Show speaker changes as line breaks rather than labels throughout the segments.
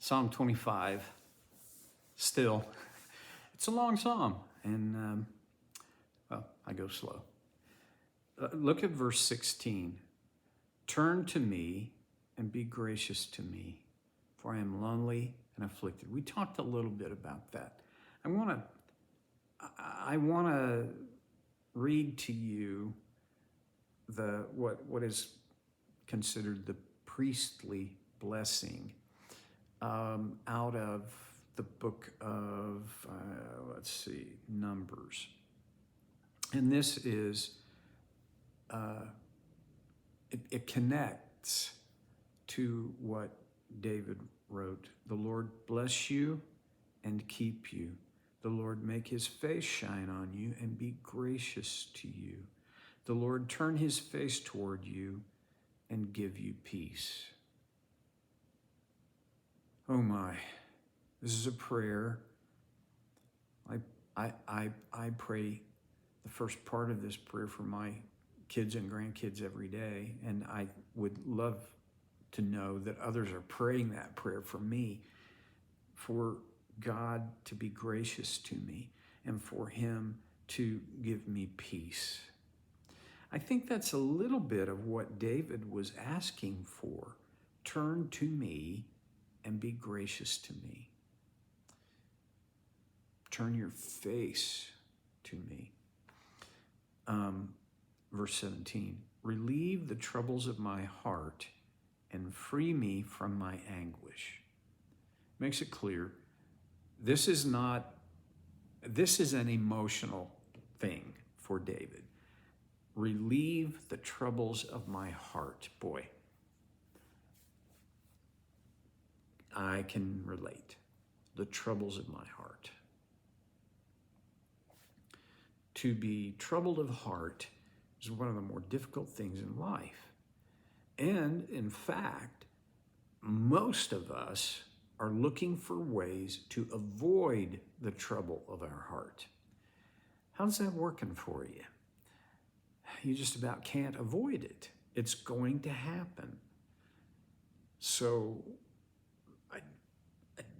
Psalm 25, still. It's a long psalm, and, well, I go slow. Look at verse 16. Turn to me and be gracious to me, for I am lonely and afflicted. We talked a little bit about that. I want to read to you what is considered the priestly blessing out of the book of, Numbers. And this is, it connects to what David wrote. The Lord bless you and keep you. The Lord make his face shine on you and be gracious to you. The Lord turn his face toward you and give you peace. Oh my, this is a prayer. I pray the first part of this prayer for my kids and grandkids every day, and I would love to know that others are praying that prayer for me, for God to be gracious to me and for him to give me peace. I think that's a little bit of what David was asking for. Turn to me and be gracious to me. Turn your face to me. Verse 17, relieve the troubles of my heart and free me from my anguish. Makes it clear, this is an emotional thing for David. Relieve the troubles of my heart. Boy, I can relate. The troubles of my heart. To be troubled of heart is one of the more difficult things in life. And in fact, most of us are looking for ways to avoid the trouble of our heart. How's that working for you? You just about can't avoid it. It's going to happen. So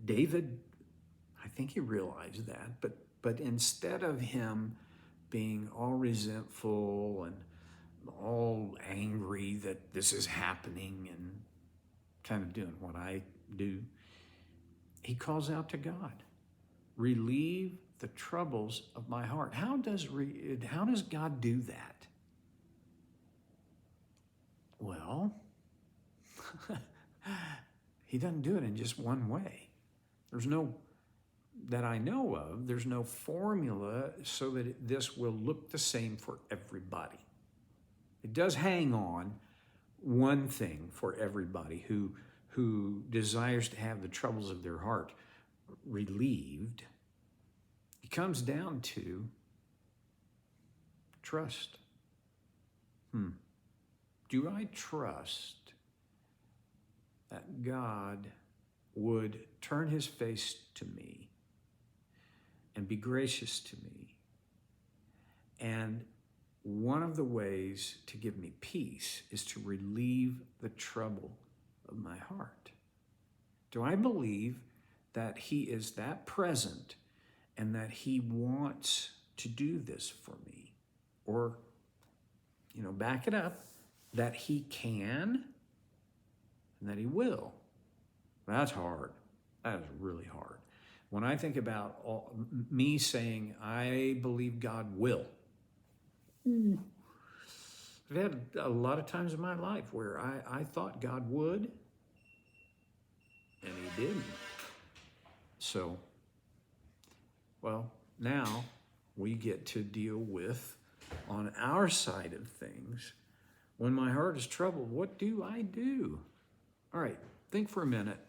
David, I think he realized that, but instead of him being all resentful and all angry that this is happening and kind of doing what I do, he calls out to God. Relieve the troubles of my heart. How does God do that? Well, he doesn't do it in just one way. That I know of, there's no formula so that this will look the same for everybody. It does hang on one thing for everybody who desires to have the troubles of their heart relieved. It comes down to trust. Do I trust that God would turn his face to me and be gracious to me? And one of the ways to give me peace is to relieve the trouble of my heart. Do I believe that he is that present and that he wants to do this for me? Or, back it up, that he can and that he will. That's hard. That is really hard. When I think about me saying, I believe God will, I've had a lot of times in my life where I thought God would, and he didn't. So, well, now we get to deal with, on our side of things, when my heart is troubled, what do I do? All right, think for a minute.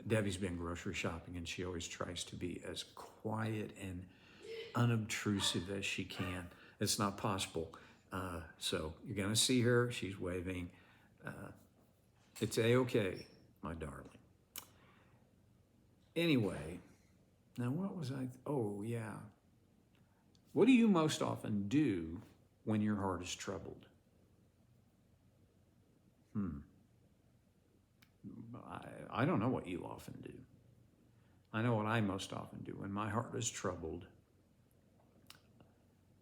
Debbie's been grocery shopping, and she always tries to be as quiet and unobtrusive as she can. It's not possible. So you're going to see her. She's waving. It's A-okay, my darling. Anyway, now what was I? Oh, yeah. What do you most often do when your heart is troubled? I don't know what you often do. I know what I most often do. When my heart is troubled,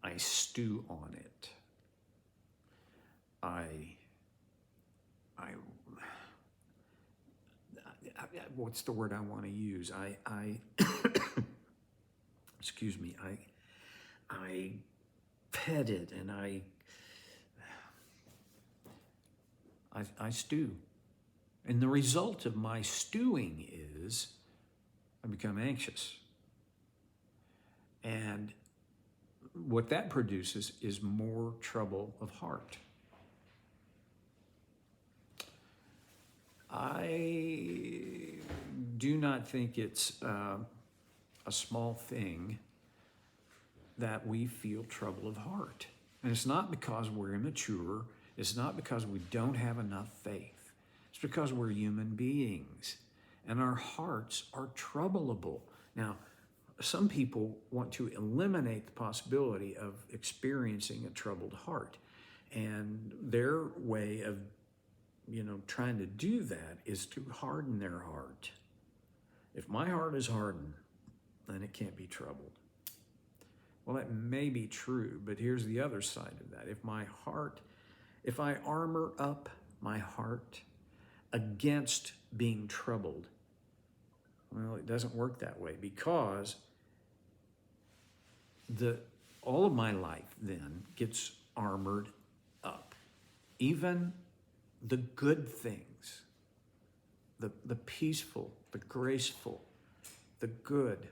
I stew on it. What's the word I want to use? Excuse me, I pet it and I stew. And the result of my stewing is I become anxious. And what that produces is more trouble of heart. I do not think it's a small thing that we feel trouble of heart. And it's not because we're immature. It's not because we don't have enough faith. It's because we're human beings and our hearts are troubleable. Now, some people want to eliminate the possibility of experiencing a troubled heart. And their way of, trying to do that is to harden their heart. If my heart is hardened, then it can't be troubled. Well, that may be true, but here's the other side of that. If I armor up my heart against being troubled, well, it doesn't work that way, because all of my life then gets armored up. Even the good things, the peaceful, the graceful, the good,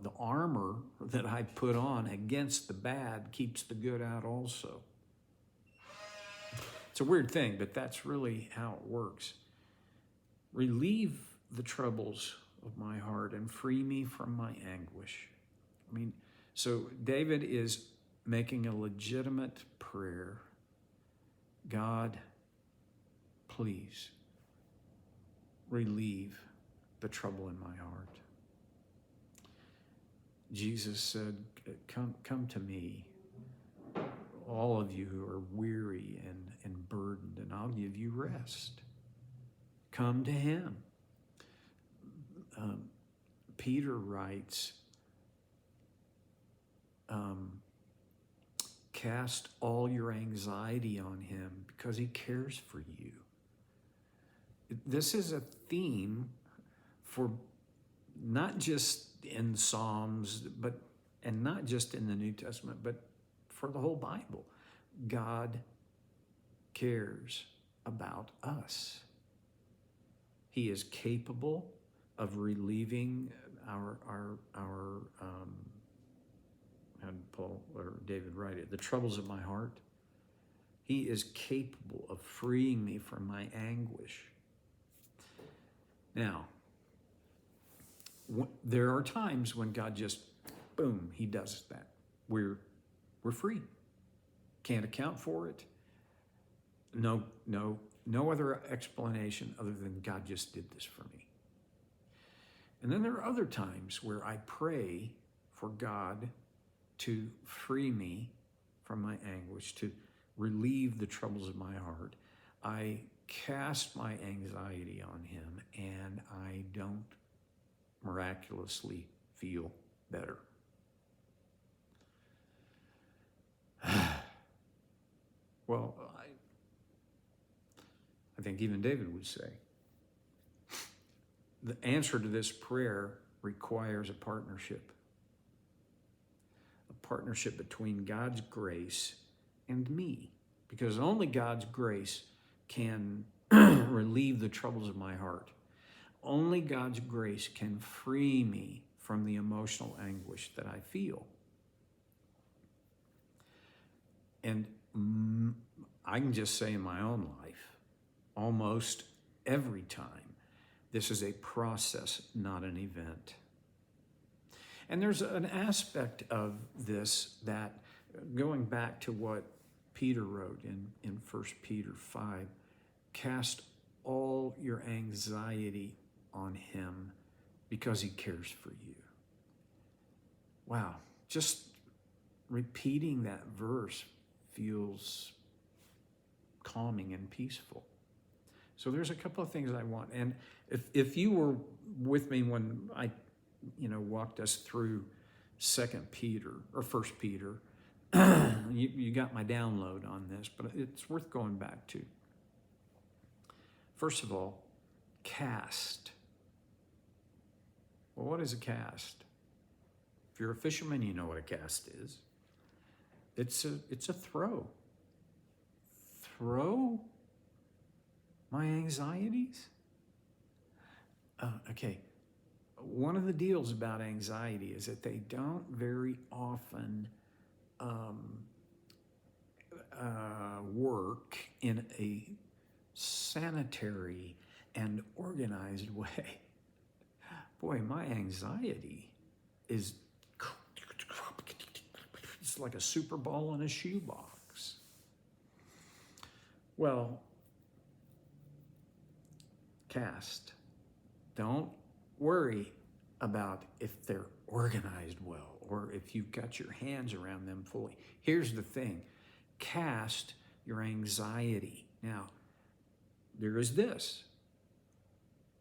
the armor that I put on against the bad keeps the good out also. It's a weird thing, but that's really how it works. Relieve the troubles of my heart and free me from my anguish. So David is making a legitimate prayer. God, please relieve the trouble in my heart. Jesus said, come to me, all of you who are weary and burdened, and I'll give you rest. Come to him. Peter writes, cast all your anxiety on him because he cares for you. This is a theme for not just in Psalms, and not just in the New Testament, but for the whole Bible. God cares about us. He is capable of relieving our how did Paul or David write it? The troubles of my heart. He is capable of freeing me from my anguish. Now, there are times when God just, boom, he does that. We're free. Can't account for it. No other explanation other than God just did this for me. And then there are other times where I pray for God to free me from my anguish, to relieve the troubles of my heart. I cast my anxiety on him, and I don't miraculously feel better. Well, I think even David would say, the answer to this prayer requires a partnership between God's grace and me, because only God's grace can relieve the troubles of my heart. Only God's grace can free me from the emotional anguish that I feel. And I can just say in my own life, almost every time, this is a process, not an event. And there's an aspect of this that, going back to what Peter wrote in 1 Peter 5, cast all your anxiety on him because he cares for you. Wow, just repeating that verse feels calming and peaceful. So there's a couple of things I want. And if you were with me when I, walked us through 2 Peter or 1 Peter, you got my download on this, but it's worth going back to. First of all, cast. Well, what is a cast? If you're a fisherman, you know what a cast is. It's a throw. Throw my anxieties? Okay. One of the deals about anxiety is that they don't very often work in a sanitary and organized way. Boy, my anxiety is, it's like a Super Bowl in a shoebox. Well, cast. Don't worry about if they're organized well or if you've got your hands around them fully. Here's the thing. Cast your anxiety. Now, there is this.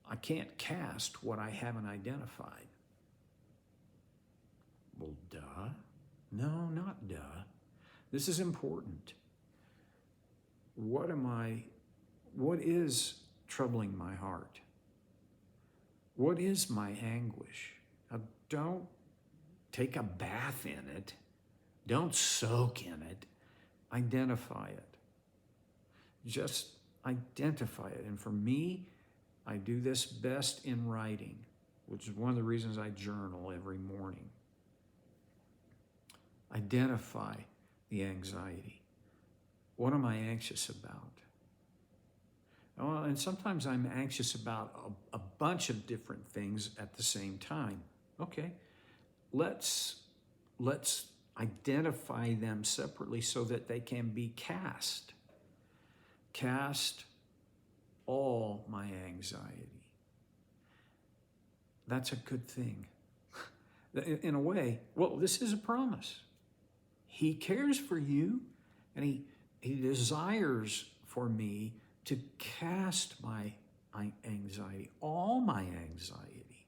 I can't cast what I haven't identified. Well, duh. No, not duh. This is important. What is troubling my heart? What is my anguish? Now, don't take a bath in it. Don't soak in it. Identify it. Just identify it. And for me, I do this best in writing, which is one of the reasons I journal every morning. Identify the anxiety. What am I anxious about? Well, and sometimes I'm anxious about a bunch of different things at the same time. Okay, let's identify them separately so that they can be cast. Cast all my anxiety. That's a good thing. In a way, well, this is a promise. He cares for you, and he desires for me to cast my anxiety, all my anxiety.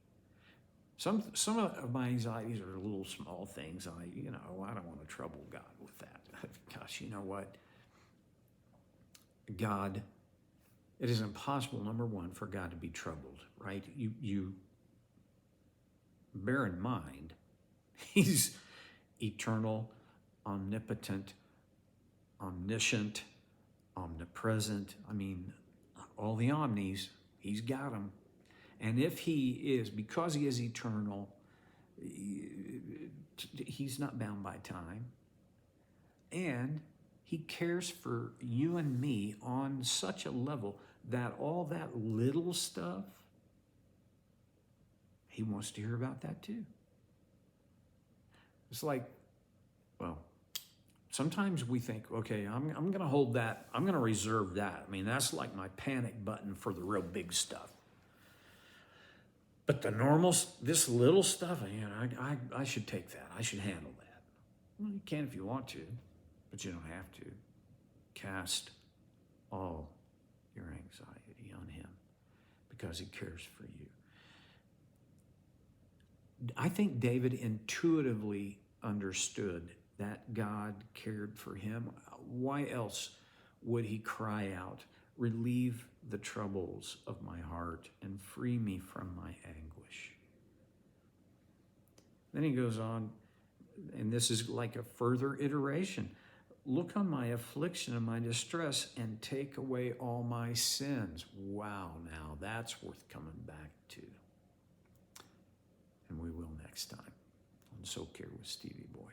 Some of my anxieties are little small things. I don't want to trouble God with that. Gosh, you know what? God, it is impossible, number one, for God to be troubled, right? You bear in mind, he's eternal, omnipotent, omniscient, omnipresent. I mean, all the omnis, he's got them. And if he is, because he is eternal, he's not bound by time. And he cares for you and me on such a level that all that little stuff, he wants to hear about that too. It's like, well, sometimes we think, okay, I'm going to hold that. I'm going to reserve that. I mean, that's like my panic button for the real big stuff. But the normal, this little stuff, I should take that. I should handle that. Well, you can if you want to, but you don't have to. Cast all your anxiety on him because he cares for you. I think David intuitively understood that God cared for him. Why else would he cry out, relieve the troubles of my heart and free me from my anguish? Then he goes on, and this is like a further iteration. Look on my affliction and my distress and take away all my sins. Wow, now that's worth coming back to. And we will next time on So Care with Stevie Boy.